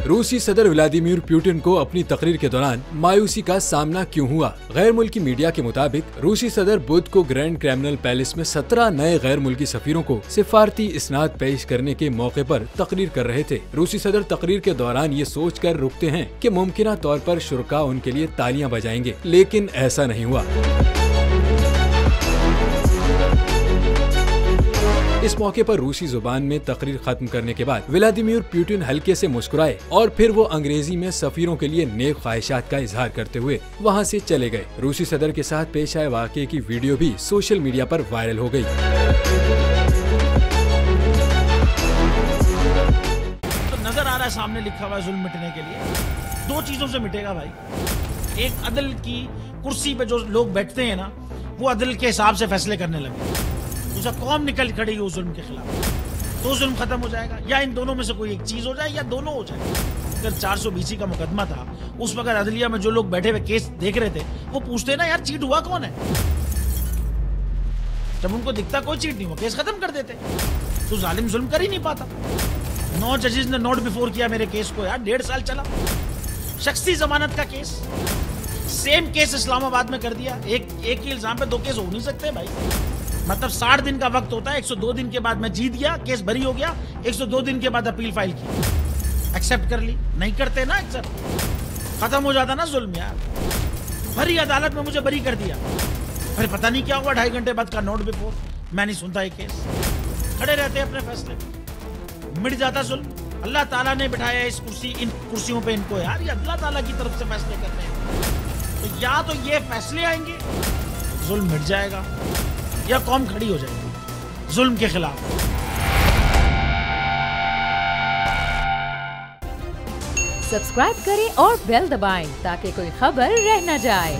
रूसी सदर Vladimir Putin को अपनी तकरीर के दौरान मायूसी का सामना क्यों हुआ? गैर मुल्की मीडिया के मुताबिक रूसी सदर बुध को ग्रैंड क्रिमिनल पैलेस में 17 नए गैर मुल्की सफीरों को सिफारती इसनाद पेश करने के मौके पर तकरीर कर रहे थे। रूसी सदर तकरीर के दौरान ये सोच कर रुकते हैं कि मुमकिन तौर पर शुरा उनके लिए तालियां बजाएंगे, लेकिन ऐसा नहीं हुआ। इस मौके पर रूसी जुबान में तकरीर खत्म करने के बाद व्लादिमीर पुतिन हल्के से मुस्कुराए और फिर वो अंग्रेजी में सफीरों के लिए नेक ख्वाहिशात का इजहार करते हुए वहां से चले गए। रूसी सदर के साथ पेश आए वाकये की वीडियो भी सोशल मीडिया पर वायरल हो गई। तो नजर आ रहा है सामने लिखा हुआ जुल्म मिटने के लिए 2 चीजों से मिटेगा भाई। एक, अदल की कुर्सी पे जो लोग बैठते हैं ना, वो अदल के हिसाब से फैसले करने लगे। दूसरा, कौम निकल खड़ी है उस जुल्म के खिलाफ, तो जुल्म खत्म हो जाएगा। या इन दोनों में से कोई एक चीज हो जाए या दोनों हो जाए। अगर 420 का मुकदमा था, उस वक्त अदलिया में जो लोग बैठे हुए केस देख रहे थे, वो पूछते ना यार चीट हुआ कौन है। जब उनको दिखता कोई चीट नहीं हुआ, केस खत्म कर देते। तो जालिम जुल्म कर ही नहीं पाता। 9 जजेस ने नोट बिफोर किया मेरे केस को यार, 1.5 साल चला। शख्सी जमानत का केस, सेम केस इस्लामाबाद में कर दिया। एक ही इल्जाम पे 2 केस हो नहीं सकते भाई। मतलब 60 दिन का वक्त होता है। 102 दिन के बाद मैं जीत गया, केस बरी हो गया। 102 दिन के बाद अपील फाइल की, एक्सेप्ट कर ली। नहीं करते ना एक्सेप्ट, खत्म हो जाता ना जुल्म यार। भरी अदालत में मुझे बरी कर दिया, फिर पता नहीं क्या हुआ 2.5 घंटे बाद का नोट बिफोर। मैं नहीं सुनता ये केस, खड़े रहते अपने फैसले, मिट जाता जुल्म। अल्लाह ताला ने बिठाया इस इन कुर्सियों पे इनको यार, ये अल्लाह ताला की तरफ से फैसले करते हैं। तो या तो ये फैसले आएंगे, जुल्म मिट जाएगा, या कौम खड़ी हो जाएगी जुल्म के खिलाफ। सब्सक्राइब करें और बेल दबाएं ताकि कोई खबर रह न जाए।